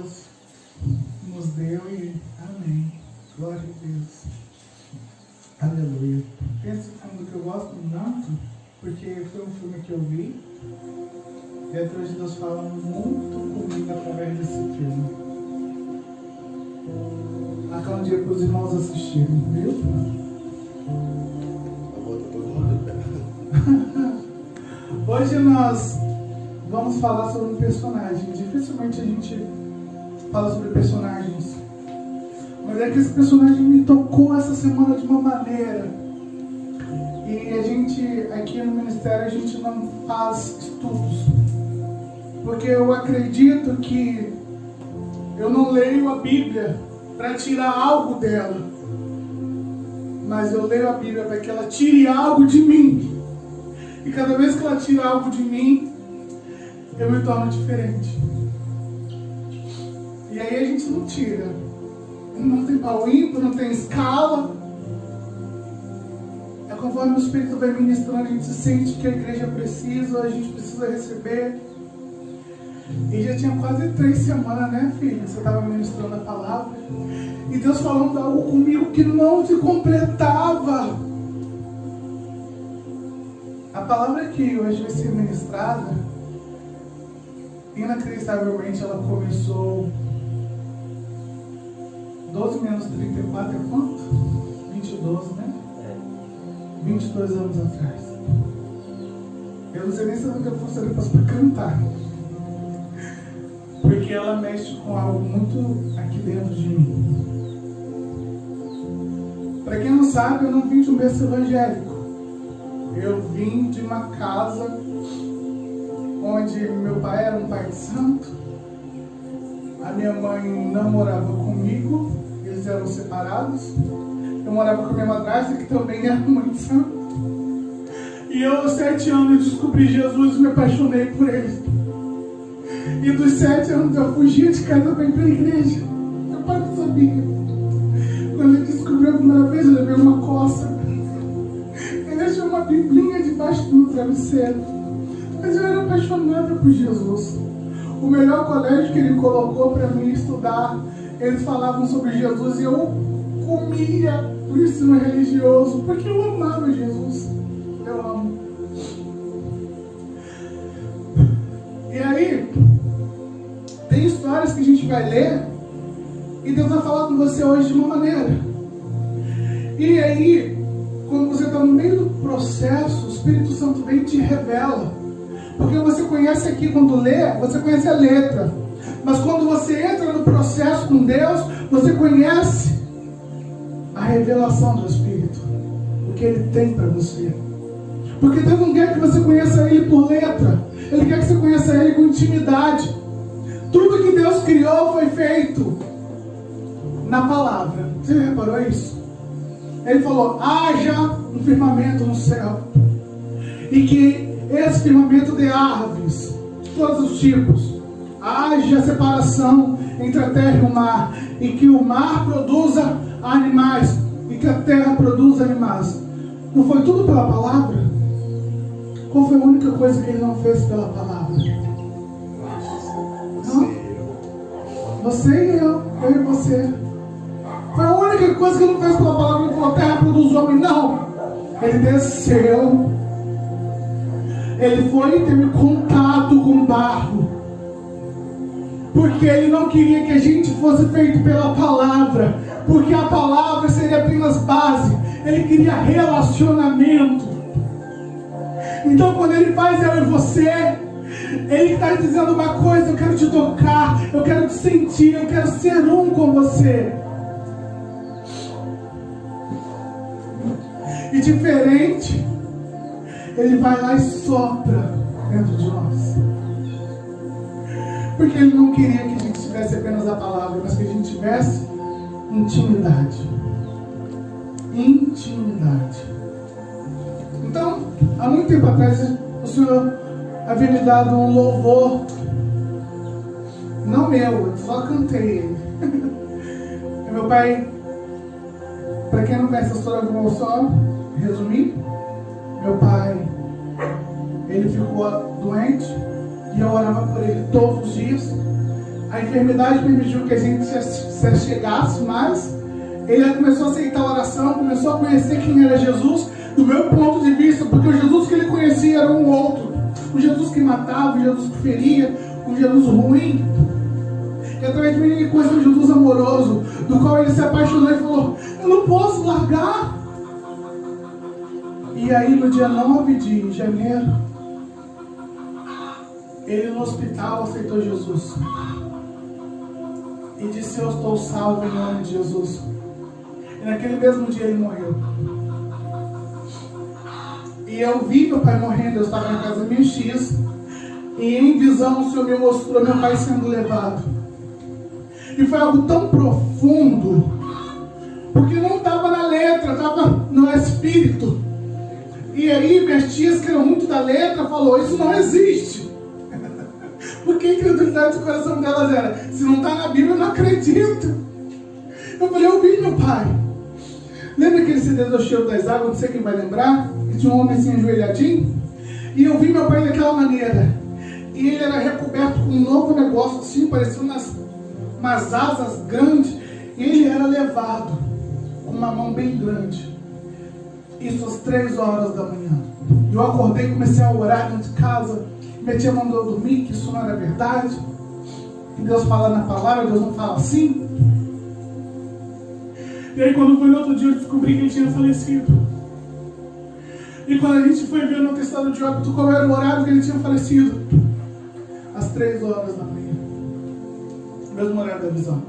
Deus nos deu e amém. Glória a Deus. Aleluia. Esse filme que eu gosto muito, porque foi um filme que eu vi e até hoje Deus fala muito comigo através desse filme. Marcar um dia para os irmãos assistirem, viu? Hoje nós vamos falar sobre um personagem. Dificilmente a gente fala sobre personagens, mas é que esse personagem me tocou essa semana de uma maneira. E a gente, aqui no ministério, a gente não faz estudos, porque eu acredito que eu não leio a Bíblia para tirar algo dela, mas eu leio a Bíblia para que ela tire algo de mim. E cada vez que ela tira algo de mim, eu me torno diferente. E aí a gente não tira. Não tem pau ímpar, não tem escala. É conforme o Espírito vai ministrando, a gente sente que a igreja precisa, a gente precisa receber. E já tinha quase 3 semanas, né, filha? Você estava ministrando a palavra. E Deus falando algo comigo que não se completava. A palavra que hoje vai ser ministrada, inacreditavelmente, ela começou 12 menos 34 é quanto? 22, né? 22 anos atrás. Eu não sei nem se eu fosse depois para cantar, porque ela mexe com algo muito aqui dentro de mim. Para quem não sabe, eu não vim de um berço evangélico. Eu vim de uma casa onde meu pai era um pai de santo, a minha mãe não morava comigo, eles eram separados, eu morava com a minha madrasta, que também era mãe de santo, e eu aos 7 anos descobri Jesus e me apaixonei por ele. E dos 7 anos eu fugia de casa para ir para a igreja. Meu pai não sabia. Quando ele descobriu a primeira vez, eu levei uma coça. Ele deixou uma biblinha debaixo do meu travesseiro. Mas eu era apaixonada por Jesus. O melhor colégio que ele colocou para mim estudar, eles falavam sobre Jesus e eu comia o ensino religioso, porque eu amava Jesus. Eu amo. E aí, tem histórias que a gente vai ler e Deus vai falar com você hoje de uma maneira. E aí, quando você está no meio do processo, o Espírito Santo vem e te revela. Porque você conhece aqui, quando lê, você conhece a letra. Mas quando você entra no processo com Deus, você conhece a revelação do Espírito. O que Ele tem para você. Porque Deus não quer que você conheça Ele por letra. Ele quer que você conheça Ele com intimidade. Tudo que Deus criou foi feito na palavra. Você já reparou isso? Ele falou, haja um firmamento no céu. E que esse firmamento dê aves, de todos os tipos. Haja separação entre a terra e o mar. E que o mar produza animais. E que a terra produza animais. Não foi tudo pela palavra? Qual foi a única coisa que ele não fez pela palavra? Não? Você e eu e você. Foi a única coisa que ele não fez pela palavra. Ele falou, a terra produz homem. Não. Ele desceu. Ele foi e teve contato com o barro. Porque ele não queria que a gente fosse feito pela palavra. Porque a palavra seria apenas base. Ele queria relacionamento. Então quando ele faz eu e você, ele está dizendo uma coisa, eu quero te tocar, eu quero te sentir, eu quero ser um com você. E diferente, ele vai lá e sopra dentro de nós. Porque ele não queria que a gente tivesse apenas a palavra, mas que a gente tivesse intimidade. Intimidade. Então, há muito tempo atrás, o Senhor havia me dado um louvor. Não meu, eu só cantei ele. E meu pai, para quem não conhece a história, eu vou só resumir. Meu pai, ele ficou doente e eu orava por ele todos os dias. a enfermidade permitiu que a gente se achegasse mais. Ele começou a aceitar a oração, começou a conhecer quem era Jesus, do meu ponto de vista, porque o Jesus que ele conhecia era um outro. O Jesus que matava, o Jesus que feria, um Jesus ruim. E através de mim ele conheceu um Jesus amoroso, do qual ele se apaixonou e falou: eu não posso largar. E aí no dia 9 de janeiro, ele no hospital aceitou Jesus. E disse: eu estou salvo em nome de Jesus. E naquele mesmo dia ele morreu. E eu vi meu pai morrendo, eu estava na casa MX. E em visão o Senhor me mostrou meu pai sendo levado. E foi algo tão profundo, porque não estava na letra, estava no espírito. E aí minhas tias, que eram muito da letra, falou: isso não existe. Porque a incredulidade do coração delas era: se não está na Bíblia, eu não acredito. Eu falei: eu vi meu pai. Lembra aquele CD do Cheiro das Águas? Não sei quem vai lembrar. Que tinha um homem assim ajoelhadinho. E eu vi meu pai daquela maneira. E ele era recoberto com um novo negócio assim, parecia umas asas grandes. E ele era levado com uma mão bem grande. Isso às 3 horas da manhã. Eu acordei e comecei a orar dentro de casa. Minha tia mandou eu dormir, que isso não era verdade. Que Deus fala na palavra, Deus não fala assim. E aí quando foi no outro dia eu descobri que ele tinha falecido. E quando a gente foi ver no atestado de óbito qual era o horário que ele tinha falecido, às 3 horas da manhã, mesmo horário da visão.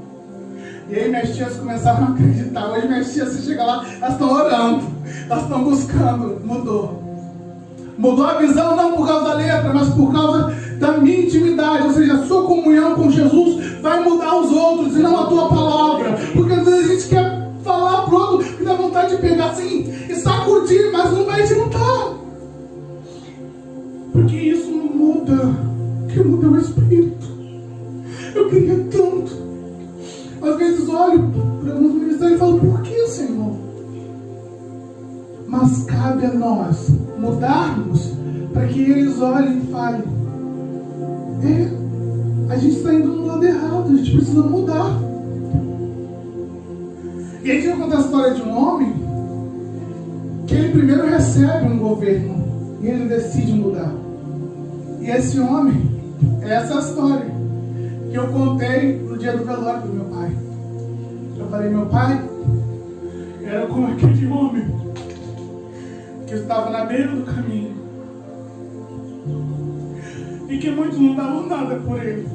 E aí minhas tias começaram a acreditar. Hoje minhas tias, você chega lá, elas estão orando, elas estão buscando. Mudou a visão não por causa da letra, mas por causa da minha intimidade. Ou seja, a sua comunhão com Jesus vai mudar os outros e não a tua palavra. Porque às vezes a gente quer falar pro outro que dá vontade de pegar assim e sacudir, mas não vai adiantar. Porque isso não muda, que muda o espírito. Eu queria tanto. Às vezes olho para alguns ministérios e falo: por que, Senhor? Mas cabe a nós mudarmos para que eles olhem e falem: a gente está indo no lado errado, a gente precisa mudar. E aí a gente vai contar a história de um homem que ele primeiro recebe um governo e ele decide mudar. E esse homem, é essa história que eu contei no dia do velório do meu pai. Eu falei: meu pai era como aquele homem que estava na beira do caminho e que muitos não davam nada por ele.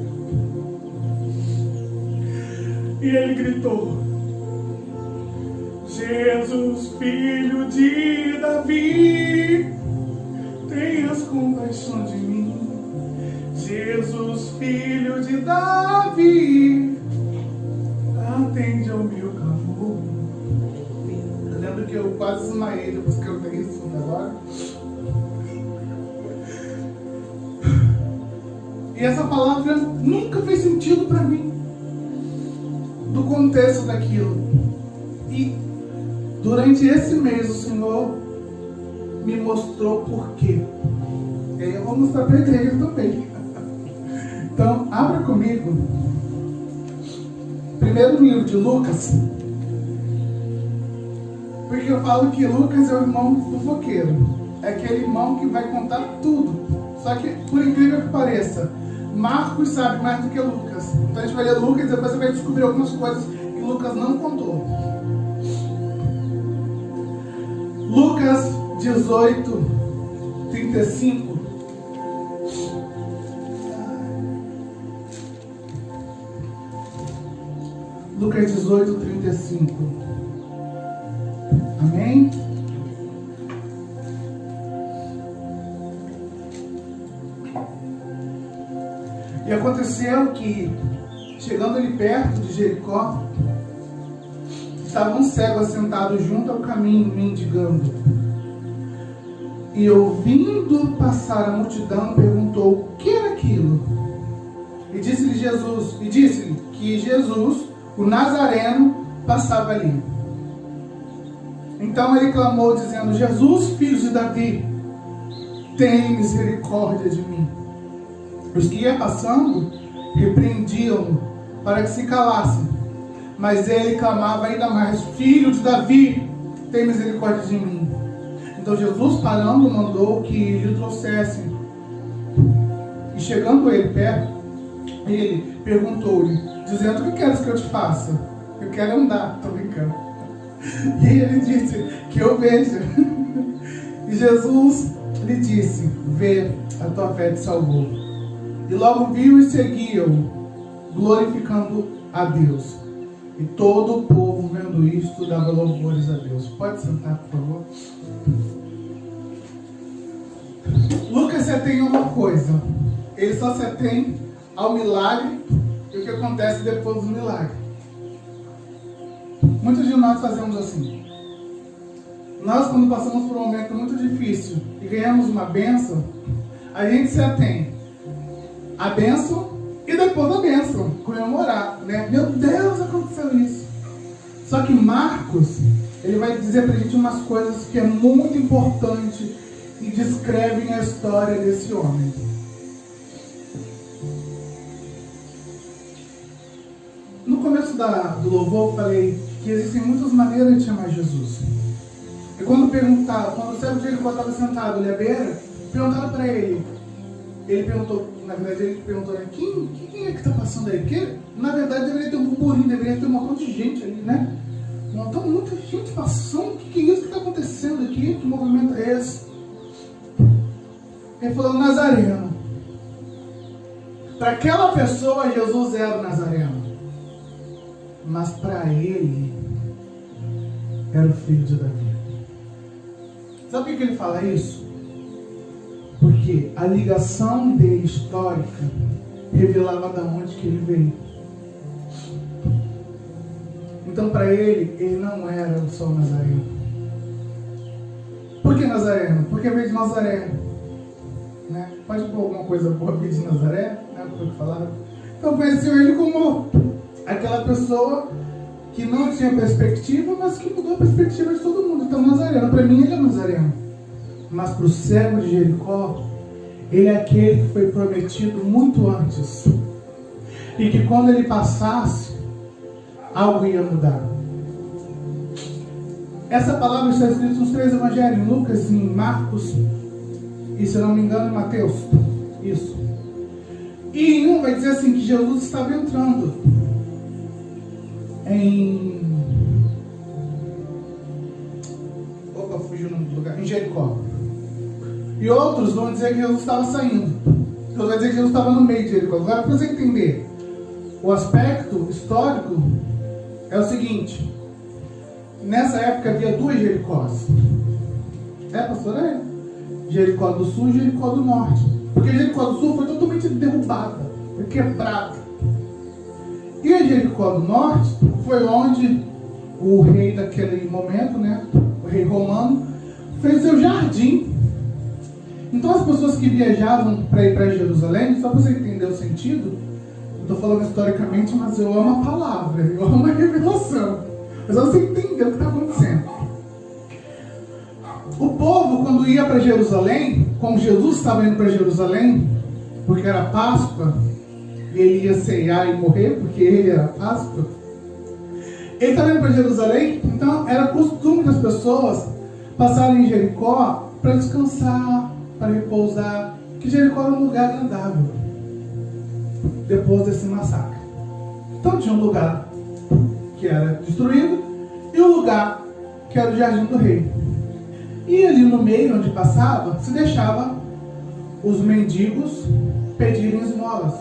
E ele gritou: Jesus, filho de Davi, tenhas compaixão de mim. Jesus, filho de Davi, atende ao meu clamor. Eu lembro que eu quase desmaiei depois que eu peguei isso agora. E essa palavra nunca fez sentido para mim, do contexto daquilo. E durante esse mês o Senhor me mostrou por quê. E aí eu vou mostrar para a igreja também. Então, abra comigo. Primeiro livro de Lucas. Porque eu falo que Lucas é o irmão fofoqueiro. É aquele irmão que vai contar tudo. Só que, por incrível que pareça, Marcos sabe mais do que Lucas. Então a gente vai ler Lucas e depois você vai descobrir algumas coisas que Lucas não contou. Lucas 18, 35. Lucas 18, 35. Amém? E aconteceu que, chegando ali perto de Jericó, estava um cego assentado junto ao caminho, mendigando. E ouvindo passar a multidão, perguntou o que era aquilo. E disse-lhe que Jesus, o Nazareno, passava ali. Então ele clamou, dizendo: Jesus, filho de Davi, tem misericórdia de mim. Os que iam passando repreendiam-no para que se calassem. Mas ele clamava ainda mais: Filho de Davi, tem misericórdia de mim. Então Jesus, parando, mandou que lhe trouxessem. E chegando ele perto, ele perguntou-lhe, dizendo: O que queres que eu te faça? Eu quero andar. Estou brincando. E ele disse: Que eu veja. E Jesus lhe disse: Vê, a tua fé te salvou. E logo viu e seguiu, glorificando a Deus. E todo o povo, vendo isto, dava louvores a Deus. Pode sentar, por favor. Lucas se atém a uma coisa. Ele só se atém ao milagre e o que acontece depois do milagre. Muitos de nós fazemos assim. Nós, quando passamos por um momento muito difícil e ganhamos uma bênção, a gente se atém à bênção e depois da bênção, comemorar, né? Meu Deus, aconteceu isso. Só que Marcos, ele vai dizer pra gente umas coisas que é muito importante e descrevem a história desse homem. No começo do louvor eu falei que existem muitas maneiras de chamar Jesus. E quando o servo de Jericó estava sentado ali à beira, perguntaram para ele. Ele perguntou, na verdade ele perguntou, né, quem é que está passando aí? Porque, na verdade, deveria ter um burburinho, deveria ter um montão de gente ali, né? Muita gente passando. O que é isso que está acontecendo aqui? Que movimento é esse? Ele falou: Nazareno. Para aquela pessoa, Jesus era o Nazareno. Mas para ele, era o filho de Davi. Sabe por que ele fala isso? Porque a ligação dele histórica revelava de onde que ele veio. Então para ele não era só o Nazareno. Por que Nazareno? Porque veio de Nazaré. Né? Pode pôr alguma coisa boa veio de Nazaré? Né? Foi o que falaram. Então conheceu ele como aquela pessoa que não tinha perspectiva, mas que mudou a perspectiva de todo mundo. Então Nazareno, para mim ele é Nazareno. Mas para o servo de Jericó, ele é aquele que foi prometido muito antes. E que quando ele passasse, algo ia mudar. Essa palavra está escrita nos 3 evangelhos, em Lucas, em Marcos e, se eu não me engano, em Mateus. Isso. E em um vai dizer assim, que Jesus estava entrando em... Opa, fugiu o nome do lugar. Em Jericó. E outros vão dizer que Jesus estava saindo. Outros vão dizer que Jesus estava no meio de Jericó. Agora, para você entender o aspecto histórico, é o seguinte. Nessa época havia 2 Jericós. Pastor? É. Jericó do Sul e Jericó do Norte. Porque Jericó do Sul foi totalmente derrubada, foi quebrada. E a Jericó do Norte foi onde o rei daquele momento, né, o rei romano, fez seu jardim. Então as pessoas que viajavam para ir para Jerusalém, só para você entender o sentido, eu estou falando historicamente, mas eu amo a palavra, eu amo a revelação. Mas só você entender o que está acontecendo. O povo, quando ia para Jerusalém, como Jesus estava indo para Jerusalém, porque era Páscoa, e ele ia ceiar e morrer, porque ele era Páscoa, ele estava indo para Jerusalém, então era costume das pessoas passarem em Jericó para descansar, para repousar, que Jericó era um lugar agradável, depois desse massacre. Então tinha um lugar que era destruído, e um lugar que era o Jardim do Rei. E ali no meio, onde passava, se deixava os mendigos pedirem esmolas.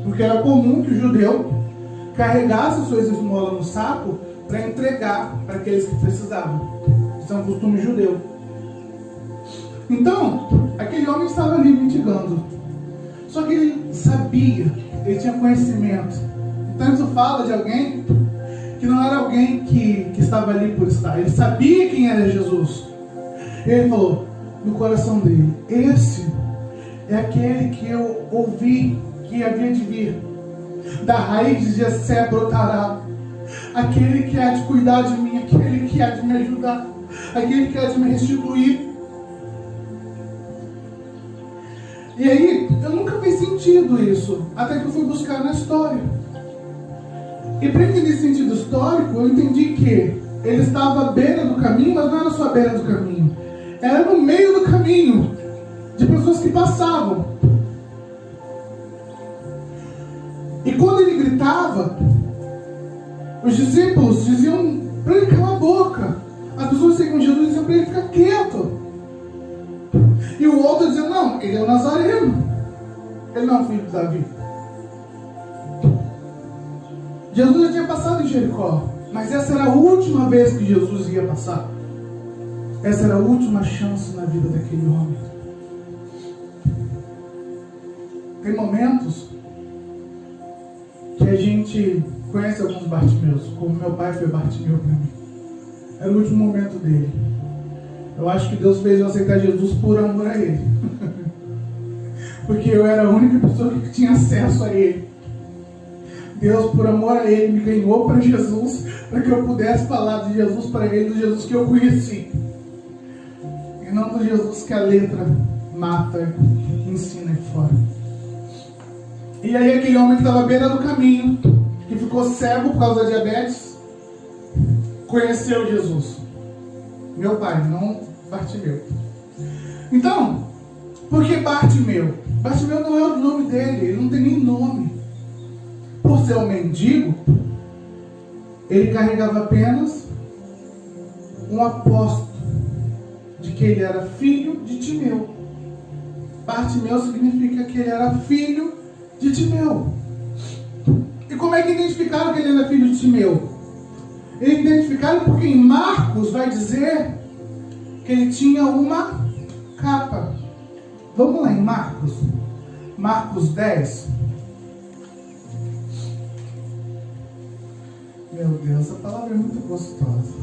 Porque era comum que o judeu carregasse suas esmolas no saco para entregar para aqueles que precisavam. Isso é um costume judeu. Então, aquele homem estava ali mendigando. Só que ele sabia, ele tinha conhecimento. Então isso fala de alguém que não era alguém que estava ali por estar. Ele sabia quem era Jesus. Ele falou no coração dele: esse é aquele que eu ouvi que havia de vir. Da raiz de Jessé brotará. Aquele que há de cuidar de mim, aquele que há de me ajudar, aquele que há de me restituir. E aí, eu nunca fiz sentido isso, até que eu fui buscar na história. E para entender esse sentido histórico, eu entendi que ele estava à beira do caminho, mas não era só à beira do caminho. Era no meio do caminho, de pessoas que passavam. E quando ele gritava, os discípulos diziam para ele calar a boca. As pessoas seguiam Jesus diziam para ele ficar quieto. E o outro dizia, não, ele é o Nazareno. Ele não é o filho de Davi. Jesus já tinha passado em Jericó, mas essa era a última vez que Jesus ia passar. Essa era a última chance na vida daquele homem. Tem momentos que a gente conhece alguns Bartimeus, como meu pai foi Bartimeu para mim. Era o último momento dele. Eu acho que Deus fez eu aceitar Jesus por amor a ele. Porque eu era a única pessoa que tinha acesso a ele. Deus, por amor a ele, me ganhou para Jesus, para que eu pudesse falar de Jesus para ele, do Jesus que eu conheci. E não do Jesus que a letra mata, ensina e fora. E aí aquele homem que estava à beira do caminho, que ficou cego por causa da diabetes, conheceu Jesus. Meu pai, não Bartimeu. Então, por que Bartimeu? Bartimeu não é o nome dele, ele não tem nem nome. Por ser um mendigo, ele carregava apenas um apóstolo de que ele era filho de Timeu. Bartimeu significa que ele era filho de Timeu. E como é que identificaram que ele era filho de Timeu? Eles identificaram porque em Marcos vai dizer que ele tinha uma capa. Vamos lá em Marcos. Marcos 10. Meu Deus, a palavra é muito gostosa.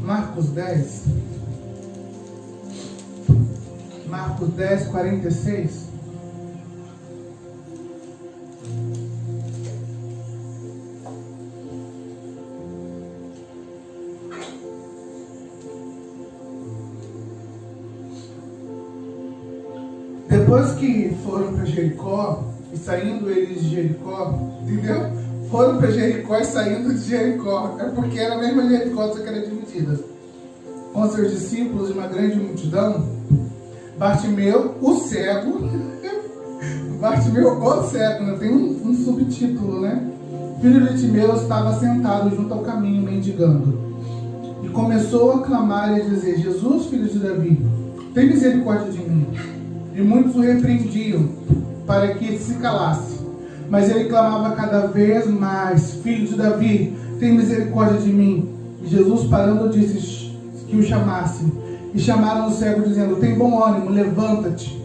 Marcos 10. Marcos 10, 46. Depois que foram para Jericó, e saindo eles de Jericó, entendeu? Foram para Jericó e saindo de Jericó. É porque era a mesma Jericó, só que era dividida. Com seus discípulos e uma grande multidão, Bartimeu, o cego, Bartimeu, o cego, né? Tem um subtítulo, né? Filho de Timeu estava sentado junto ao caminho, mendigando. E começou a clamar e a dizer, Jesus, filho de Davi, tem misericórdia de mim. E muitos o repreendiam para que se calasse. Mas ele clamava cada vez mais, filho de Davi, tem misericórdia de mim. E Jesus parando disse que o chamassem. E chamaram o cego dizendo, tem bom ânimo, levanta-te,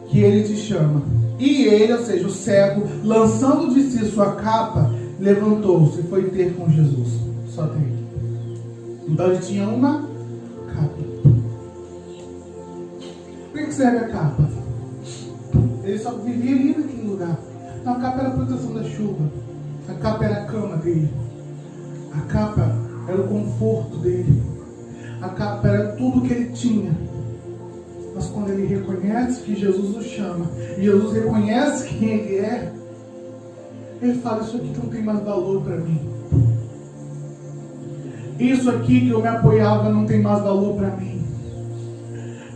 que ele te chama. E ele, ou seja, o cego, lançando de si sua capa, levantou-se e foi ter com Jesus. Só tem. Então ele tinha uma capa. Por que serve a capa? Ele só vivia ali naquele lugar. Então, a capa era a proteção da chuva. A capa era a cama dele. A capa era o conforto dele. A capa era tudo que ele tinha. Mas quando ele reconhece que Jesus o chama, e Jesus reconhece quem ele é, ele fala, isso aqui não tem mais valor para mim. Isso aqui que eu me apoiava não tem mais valor para mim.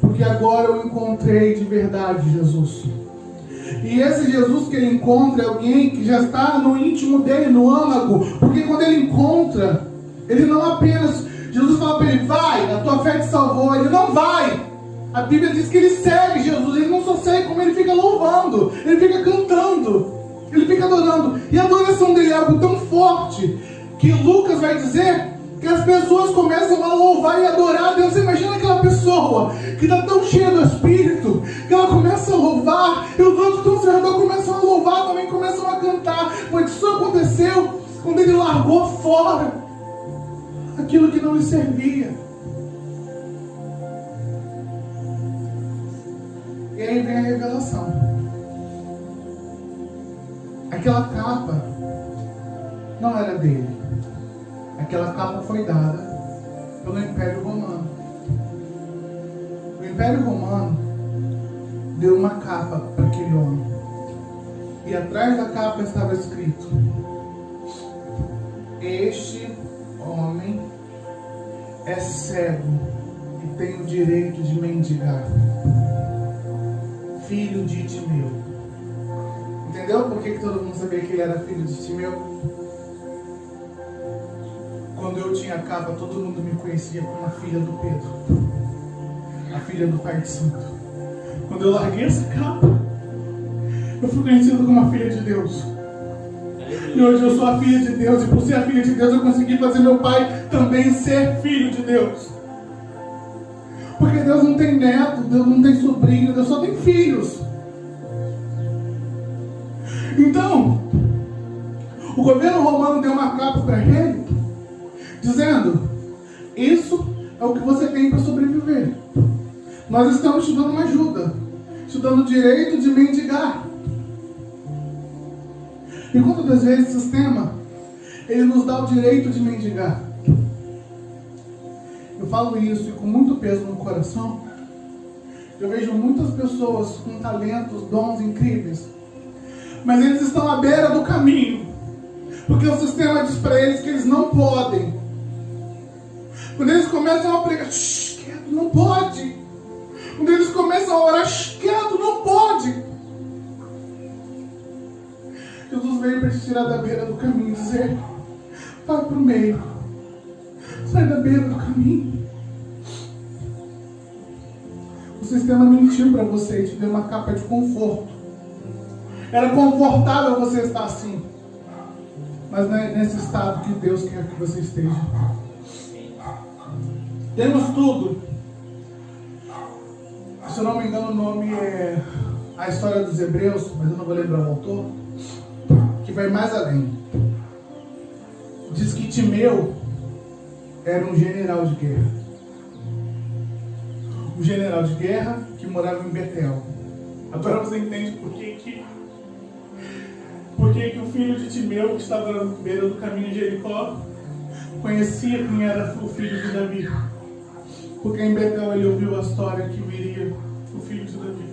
Porque agora eu encontrei de verdade Jesus. E esse Jesus que ele encontra é alguém que já está no íntimo dele, no âmago. Porque quando ele encontra, ele não apenas... Jesus fala para ele, vai, a tua fé te salvou. Ele não vai. A Bíblia diz que ele segue Jesus. Ele não só segue, como ele fica louvando. Ele fica cantando. Ele fica adorando. E a adoração dele é algo tão forte que Lucas vai dizer que as pessoas começam a louvar e adorar a Deus. Você imagina aquela pessoa que está tão cheia do Espírito, que ela começa a louvar, e os outros que estão ao seu redor começam a louvar, também começam a cantar. Mas isso aconteceu quando ele largou fora aquilo que não lhe servia. E aí vem a revelação. Aquela capa não era dele. Aquela capa foi dada pelo Império Romano. O Império Romano deu uma capa para aquele homem. E atrás da capa estava escrito: este homem é cego e tem o direito de mendigar. Filho de Timeu. Entendeu por que todo mundo sabia que ele era filho de Timeu? Quando eu tinha capa, todo mundo me conhecia como a filha do Pedro, a filha do Pai de Santo. Quando eu larguei essa capa, eu fui conhecido como a filha de Deus. E hoje eu sou a filha de Deus, e por ser a filha de Deus eu consegui fazer meu pai também ser filho de Deus. Porque Deus não tem neto, Deus não tem sobrinho, Deus só tem filhos. Então, o governo romano deu uma capa para ele, dizendo: isso é o que você tem para sobreviver. Nós estamos te dando uma ajuda, te dando o direito de mendigar. E quantas das vezes o sistema, ele nos dá o direito de mendigar? Eu falo isso e com muito peso no coração. Eu vejo muitas pessoas com talentos, dons incríveis, mas eles estão à beira do caminho, porque o sistema diz para eles que eles não podem. Quando eles começam a pregar, quieto, não pode. Quando eles começam a orar, quieto, não pode. Jesus veio para te tirar da beira do caminho e dizer: vai para o meio, sai da beira do caminho. O sistema mentiu para você e te deu uma capa de conforto. Era confortável você estar assim, mas não é nesse estado que Deus quer que você esteja. Temos tudo. Se eu não me engano, o nome é A História dos Hebreus, mas eu não vou lembrar o autor, que vai mais além. Diz que Timeu era um general de guerra. Um general de guerra que morava em Betel. Agora você entende por que o filho de Timeu, que estava na beira do caminho de Jericó, conhecia quem era o filho de Davi. Porque em Betel ele ouviu a história que viria o filho de Davi.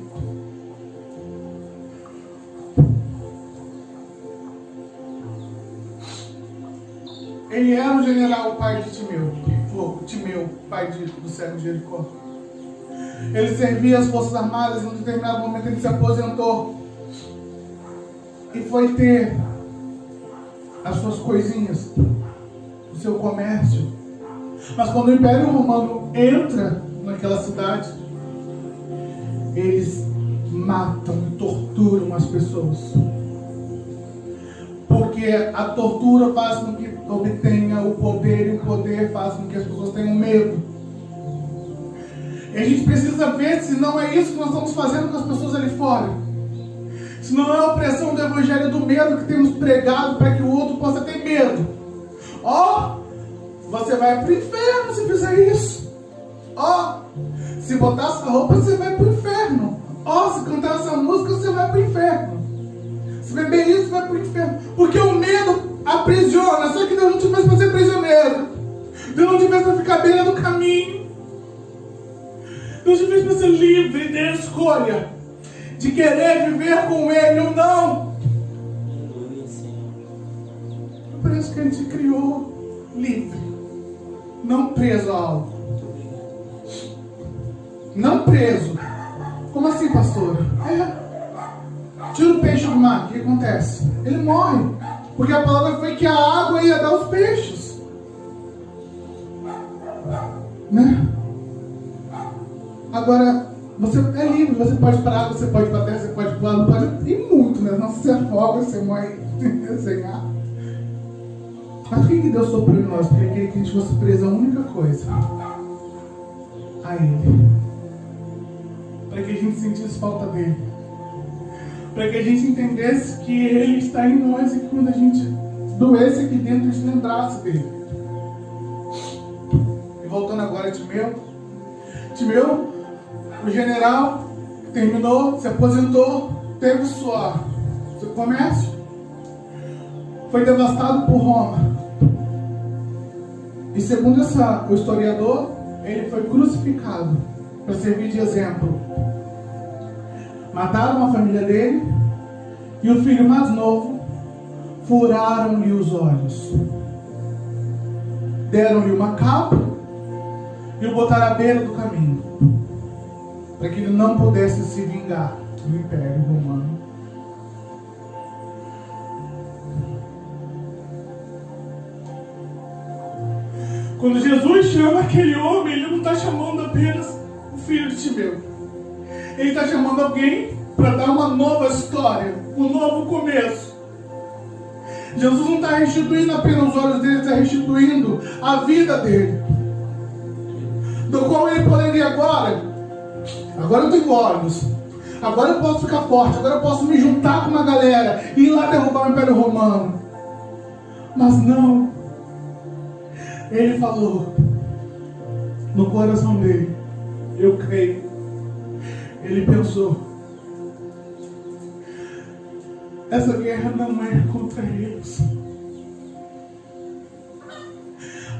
Ele era um general, o pai de Timeu. Timeu, pai do cego de Jericó. Ele servia as forças armadas. Em um determinado momento ele se aposentou e foi ter as suas coisinhas, o seu comércio. Mas quando o Império Romano entra naquela cidade, eles matam e torturam as pessoas. Porque a tortura faz com que obtenha o poder, e o poder faz com que as pessoas tenham medo. E a gente precisa ver se não é isso que nós estamos fazendo com as pessoas ali fora. Se não é a opressão do evangelho do medo que temos pregado para que o outro possa ter medo. Você vai para o inferno se fizer isso. Se botar essa roupa, você vai para o inferno. Se cantar essa música, você vai para o inferno. Se beber isso, você vai para o inferno. Porque o medo aprisiona. Só que Deus não te fez para ser prisioneiro. Deus não te fez para ficar à beira do caminho. Deus te fez para ser livre da escolha de querer viver com Ele ou não. É por isso que Ele te criou livre, não preso a algo. Não preso. Como assim, pastor? Tira o peixe do mar, o que acontece? Ele morre. Porque a palavra foi que a água ia dar os peixes. Né? Agora, você é livre, você pode ir para a água, você pode ir para a terra, você pode pular, não pode ir muito, né? Não, você afoga, você morre sem ar. Mas por que Deus soprou em nós? Porque Ele queria que a gente fosse preso a única coisa: a Ele. Para que a gente sentisse falta dEle. Para que a gente entendesse que Ele está em nós e que quando a gente doesse aqui dentro, a gente lembrasse dEle. E voltando agora a Timeu, o general, terminou, se aposentou, teve seu comércio, foi devastado por Roma. E segundo o historiador, ele foi crucificado para servir de exemplo. Mataram a família dele e o filho mais novo furaram-lhe os olhos. Deram-lhe uma capa e o botaram à beira do caminho, para que ele não pudesse se vingar do Império Romano. Quando Jesus chama aquele homem, ele não está chamando apenas o filho de Timeu. Ele está chamando alguém para dar uma nova história, um novo começo. Jesus não está restituindo apenas os olhos dele, está restituindo a vida dele, do qual ele poderia agora eu tenho olhos, agora eu posso ficar forte, agora eu posso me juntar com uma galera e ir lá derrubar o Império Romano. Mas não, ele falou no coração dele, eu creio. Ele pensou, essa guerra não é contra eles.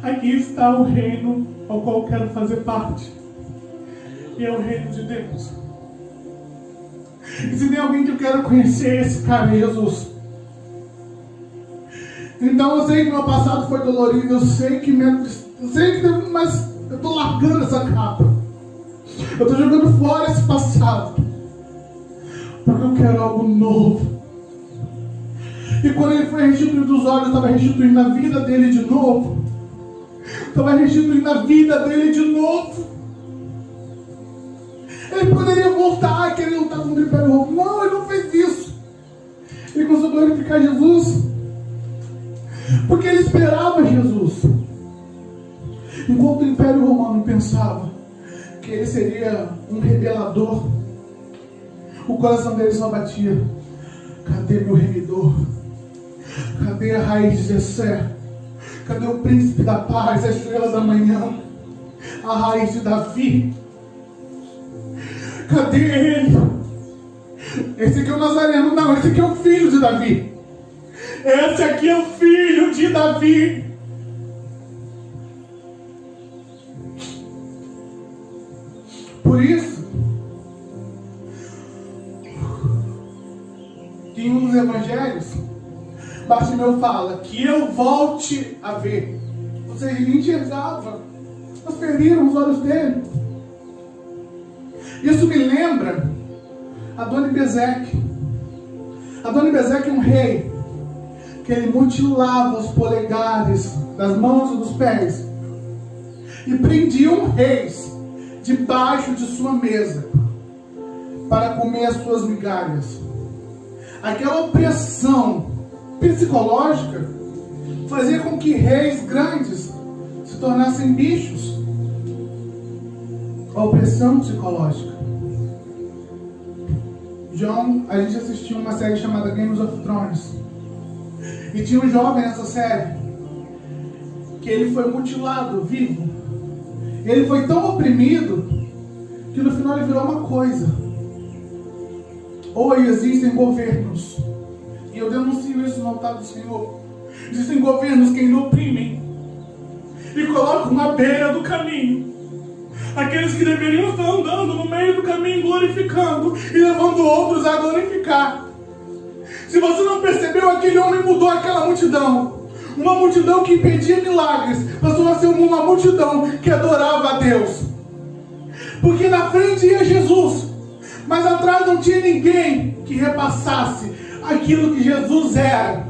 Aqui está o reino ao qual eu quero fazer parte. E é o reino de Deus. E se tem alguém que eu quero conhecer, esse cara é Jesus. Então eu sei que meu passado foi dolorido, eu sei que mas eu estou largando essa capa. Eu estou jogando fora esse passado, porque eu quero algo novo. E quando ele foi restituído os olhos, estava restituindo a vida dele de novo. Estava restituindo a vida dele de novo. Ele poderia voltar e querer lutar contra o Império Romano. Não, ele não fez isso. Ele começou a glorificar Jesus, porque ele esperava Jesus. Enquanto o Império Romano pensava que ele seria um rebelador, o coração dele só batia: cadê meu remidor? Cadê a raiz de Jessé? Cadê o príncipe da paz, a estrela da manhã, a raiz de Davi? Cadê ele? Esse aqui é o Nazareno. Não, esse aqui é o filho de Davi. Esse aqui é o filho de Davi. Por isso que em um dos evangelhos, Bartimeu fala que eu volte a ver. Ou seja, ele enxergava, mas feriram os olhos dele. Isso me lembra Adoni-Bezeque. Adoni-Bezeque é um rei que ele mutilava os polegares das mãos e dos pés e prendiam reis debaixo de sua mesa para comer as suas migalhas. Aquela opressão psicológica fazia com que reis grandes se tornassem bichos. A opressão psicológica. A gente assistiu uma série chamada Game of Thrones, e tinha um jovem nessa série que ele foi mutilado vivo. Ele foi tão oprimido que no final ele virou uma coisa. Hoje existem governos, e eu denuncio isso no altar do Senhor. Existem governos que ainda oprimem e colocam na beira do caminho aqueles que deveriam estar andando no meio do caminho, glorificando e levando outros a glorificar. Se você não percebeu, aquele homem mudou aquela multidão. Uma multidão que impedia milagres passou a ser uma multidão que adorava a Deus. Porque na frente ia Jesus, mas atrás não tinha ninguém que repassasse aquilo que Jesus era.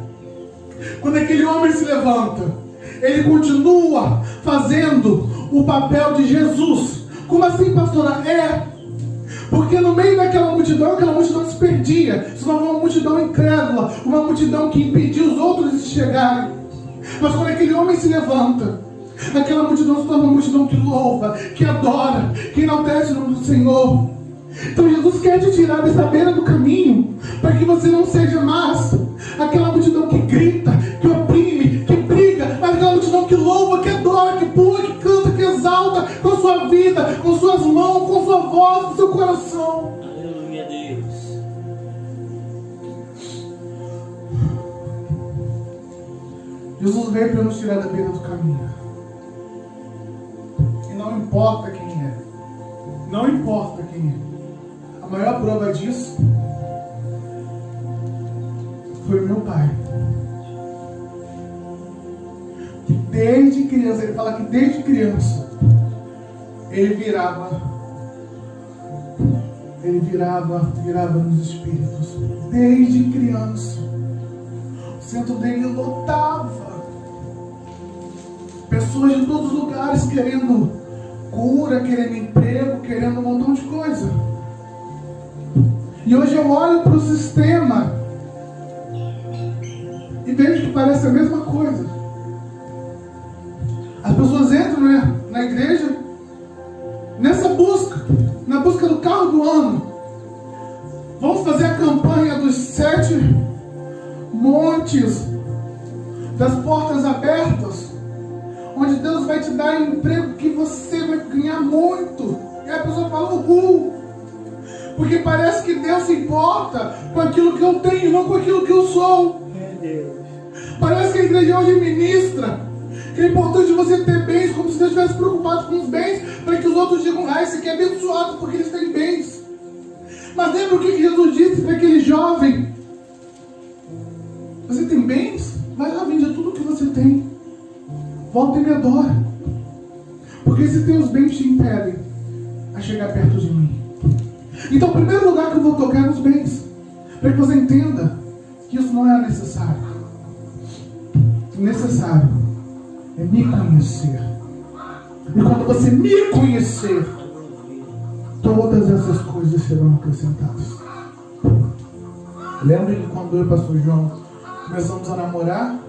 Quando aquele homem se levanta, ele continua fazendo o papel de Jesus. Como assim, pastora? Porque no meio daquela multidão se perdia, se tornava uma multidão incrédula, uma multidão que impedia os outros de chegarem. Mas quando aquele homem se levanta, aquela multidão se torna uma multidão que louva, que adora, que enaltece o nome do Senhor. Então Jesus quer te tirar dessa beira do caminho, para que você não seja mais aquela multidão que grita, que oprime, que briga, mas aquela multidão que louva, que adora, que pula, que canta, que exalta com sua vida, com suas mãos, com sua voz, com seu coração. Aleluia, Deus. Jesus veio para nos tirar da beira do caminho. E não importa quem é. Não importa quem é. A maior prova disso foi meu pai. Que desde criança, ele fala que desde criança, ele virava nos espíritos. Desde criança. O centro dele lotava. Pessoas de todos os lugares querendo cura, querendo emprego, querendo um montão de coisa. E hoje eu olho para o sistema e vejo que parece a mesma coisa. As pessoas entram, né, na igreja nessa busca, na busca do carro do ano. Vamos fazer a campanha dos 7 montes, das portas abertas, onde Deus vai te dar emprego que você vai ganhar muito. E a pessoa fala, porque parece que Deus se importa com aquilo que eu tenho, não com aquilo que eu sou. Meu Deus. Parece que a igreja hoje ministra que é importante você ter bens, como se Deus estivesse preocupado com os bens, para que os outros digam, esse aqui é abençoado porque eles têm bens. Mas lembra o que Jesus disse para aquele jovem? Você tem bens? Vai lá, vende tudo o que você tem. Volta e me adora. Porque se teus bens te impedem a chegar perto de mim. Então o primeiro lugar que eu vou tocar é nos bens. Para que você entenda que isso não é necessário. O necessário é me conhecer. E quando você me conhecer, todas essas coisas serão acrescentadas. Lembra que quando eu e o pastor João começamos a namorar,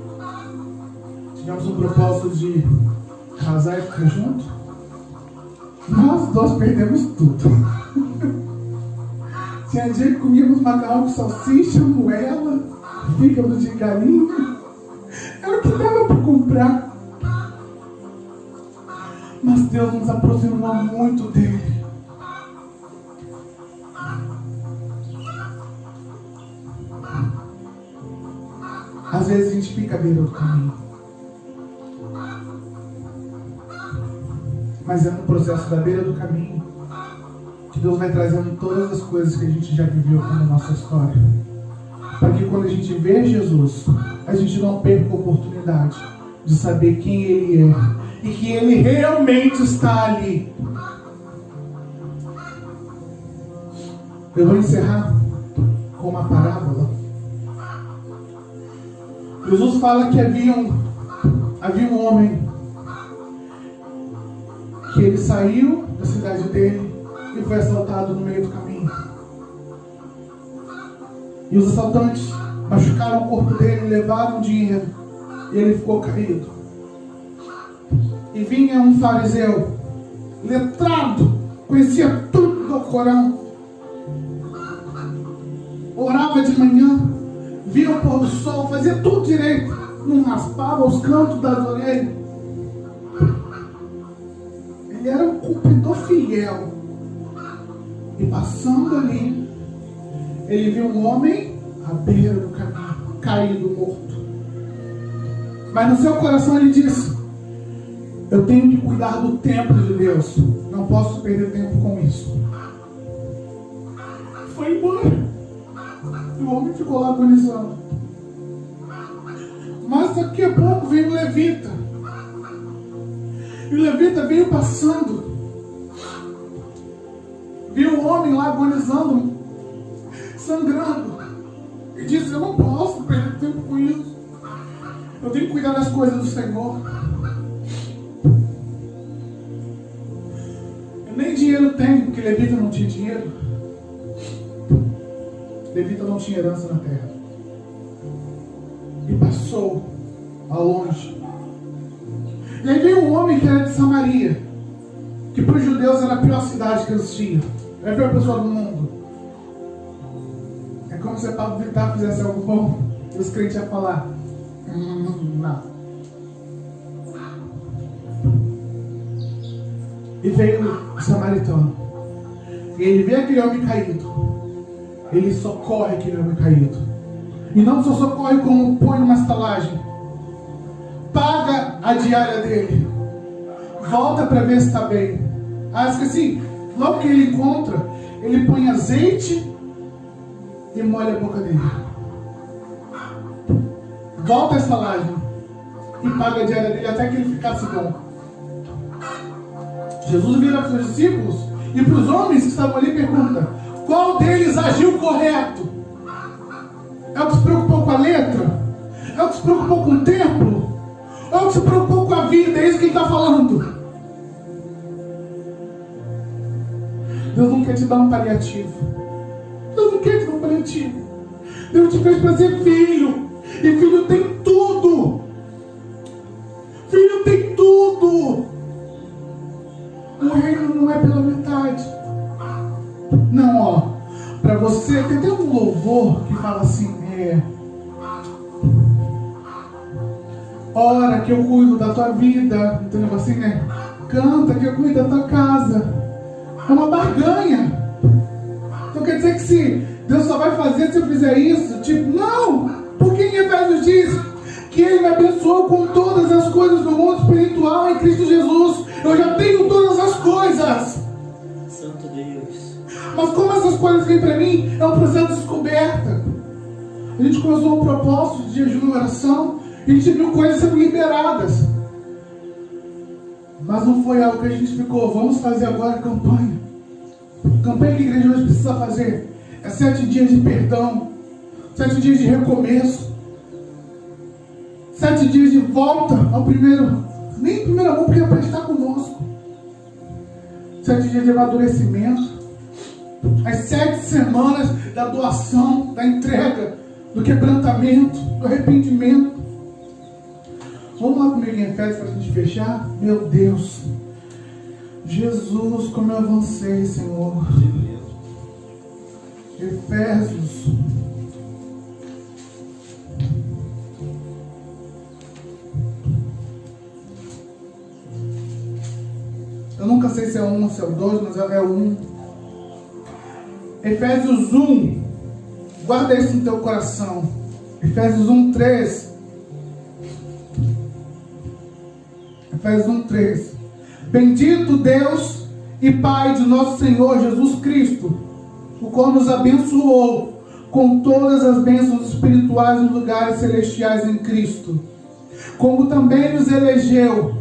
tivemos um propósito de casar e ficar junto? Nós perdemos tudo. Tinha dia que comíamos macarrão com salsicha, moela, fígado de galinha. Era o que dava para comprar. Mas Deus nos aproximou muito dele. Às vezes a gente fica à beira do caminho. Mas é no processo da beira do caminho que Deus vai trazendo todas as coisas que a gente já viveu como nossa história. Para que quando a gente vê Jesus, a gente não perca a oportunidade de saber quem Ele é. E que Ele realmente está ali. Eu vou encerrar com uma parábola. Jesus fala que havia um homem que ele saiu da cidade dele e foi assaltado no meio do caminho. E os assaltantes machucaram o corpo dele, levaram o dinheiro e ele ficou caído. E vinha um fariseu letrado, conhecia tudo do Corão, orava de manhã, via o pôr do sol, fazia tudo direito, não raspava os cantos das orelhas. Ele era um cumpridor fiel. E passando ali, ele viu um homem à beira do caminho, caído, morto. Mas no seu coração ele disse: eu tenho que cuidar do templo de Deus, não posso perder tempo com isso. Foi embora. E o homem ficou lá agonizando. Mas daqui a pouco veio um levita. E o levita veio passando. Viu o homem lá agonizando, sangrando. E disse: eu não posso perder tempo com isso. Eu tenho que cuidar das coisas do Senhor. Eu nem dinheiro tenho, porque levita não tinha dinheiro. Levita não tinha herança na terra. E passou ao longe. E aí veio um homem que era de Samaria, que para os judeus era a pior cidade que existia. Era a pior pessoa do mundo. É como se Pablo Vittar fizesse algo bom e os crentes iam falar: não. E veio o samaritano. E ele vê aquele homem caído. Ele socorre aquele homem caído. E não só socorre, como põe numa estalagem. Paga a diária dele. Volta para ver se está bem. Esqueci. Logo que ele encontra, ele põe azeite e molha a boca dele. volta essa laje e paga a diária dele até que ele ficasse bom. Jesus vira para os seus discípulos e para os homens que estavam ali pergunta: qual deles agiu correto? É o que se preocupou com a letra? É o que se preocupou com o templo? Ou é o que se preocupou com a vida? É isso que ele está falando. Deus não quer te dar um paliativo. Deus não quer te dar um paliativo. Deus te fez para ser filho. E filho tem tudo. Filho tem tudo. O reino não é pela metade. Não, ó. Para você, tem até um louvor que fala assim: ora que eu cuido da tua vida. Entendeu assim, né? Canta que eu cuido da tua casa. É uma barganha. Então quer dizer que se Deus só vai fazer se eu fizer isso? Tipo, não! Porque em Efésios diz que Ele me abençoou com todas as coisas do mundo espiritual em Cristo Jesus. Eu já tenho todas as coisas. Santo Deus. Mas como essas coisas vêm para mim, é um processo de descoberta. A gente começou um propósito de jejum e oração e a gente viu coisas sendo liberadas. Mas não foi algo que a gente ficou: vamos fazer agora a campanha. A campanha que a igreja hoje precisa fazer é 7 dias de perdão, 7 dias de recomeço, 7 dias de volta ao primeiro, nem primeiro amor, porque é para estar conosco. 7 dias de amadurecimento, as 7 semanas da doação, da entrega, do quebrantamento, do arrependimento. Vamos lá comigo em Efésios para a gente fechar? Meu Deus, Jesus, como eu avancei, Senhor. Efésios. Eu nunca sei se é 1 ou se é 2, mas é 1. Efésios 1. Guarda isso no teu coração. Efésios 1:3. Efésios 1:3. Bendito Deus e Pai de nosso Senhor Jesus Cristo, o qual nos abençoou com todas as bênçãos espirituais nos lugares celestiais em Cristo, como também nos elegeu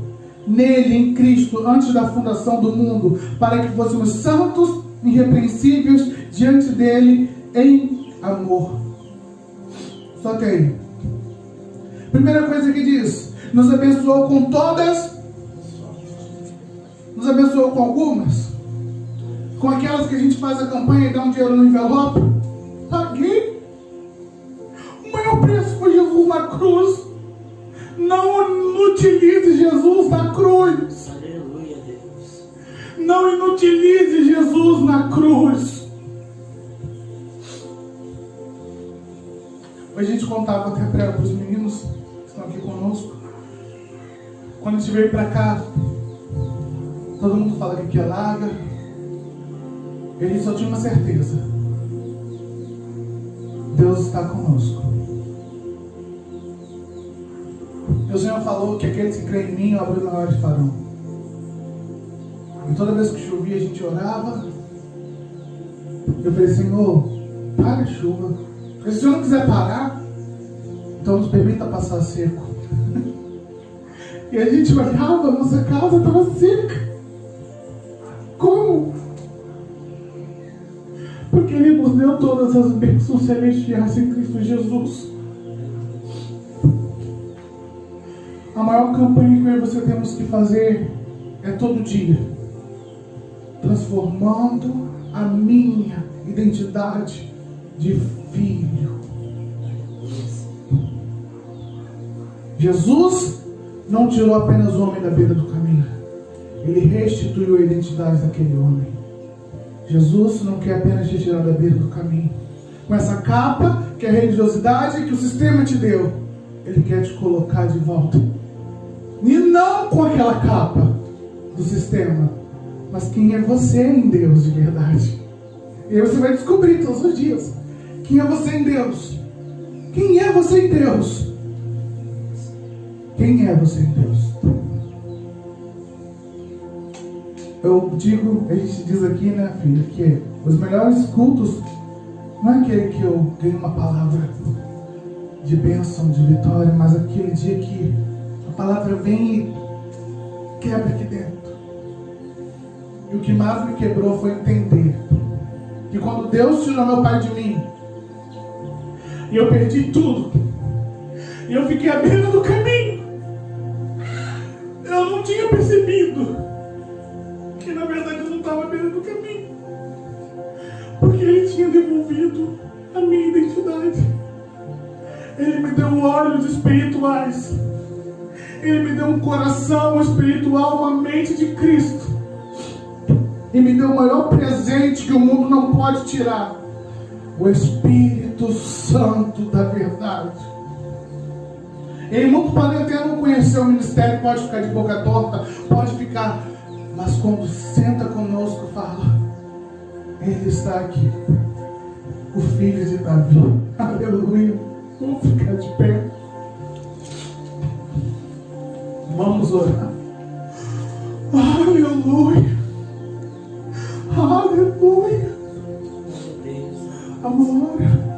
nele, em Cristo, antes da fundação do mundo, para que fôssemos santos e irrepreensíveis diante dele em amor. Só que aí, primeira coisa que diz: nos abençoou com todas. Nos abençoou com algumas? Com aquelas que a gente faz a campanha e dá um dinheiro no envelope? Paguei. O maior preço foi Jesus na cruz. Não inutilize Jesus na cruz. Aleluia, Deus. Não inutilize Jesus na cruz. Hoje a gente contava até para os meninos que estão aqui conosco. Quando a gente veio para cá, todo mundo fala que aqui é larga. Ele só tinha uma certeza: Deus está conosco. E o Senhor falou que aqueles que creem em mim, eu abro maiores farão. E toda vez que chovia, a gente orava. Eu falei: Senhor, para a chuva. Porque se o Senhor não quiser parar, então nos permita passar seco. E a gente olhava, a nossa casa estava seca. Como? Porque Ele nos deu todas as bênçãos celestiais em Cristo Jesus. A maior campanha que eu e você temos que fazer é todo dia, transformando a minha identidade de filho. Jesus não tirou apenas o homem da beira do caminho, Ele restituiu a identidade daquele homem. Jesus não quer apenas te tirar da beira do caminho com essa capa que é a religiosidade que o sistema te deu. Ele quer te colocar de volta, e não com aquela capa do sistema, mas quem é você em Deus de verdade. E aí você vai descobrir todos os dias quem é você em Deus. Quem é você em Deus? Quem é você em Deus? Eu digo, a gente diz aqui, né, filho, que os melhores cultos não é aquele que eu ganho uma palavra de bênção, de vitória, mas aquele dia que a palavra vem e quebra aqui dentro. E o que mais me quebrou foi entender que quando Deus tirou meu pai de mim, e eu perdi tudo, e eu fiquei à beira do caminho, eu não tinha percebido que na verdade eu não estava à beira do caminho, porque Ele tinha devolvido a minha identidade. Ele me deu olhos espirituais, Ele me deu um coração espiritual, uma mente de Cristo, e me deu o maior presente que o mundo não pode tirar: o Espírito Santo da verdade. E muitos podem até não conhecer o ministério, pode ficar de boca torta, pode ficar, mas quando senta conosco, fala: Ele está aqui, o Filho de Davi. Aleluia. Vamos ficar de pé. Vamos orar. Aleluia. Aleluia. Deus. Amor.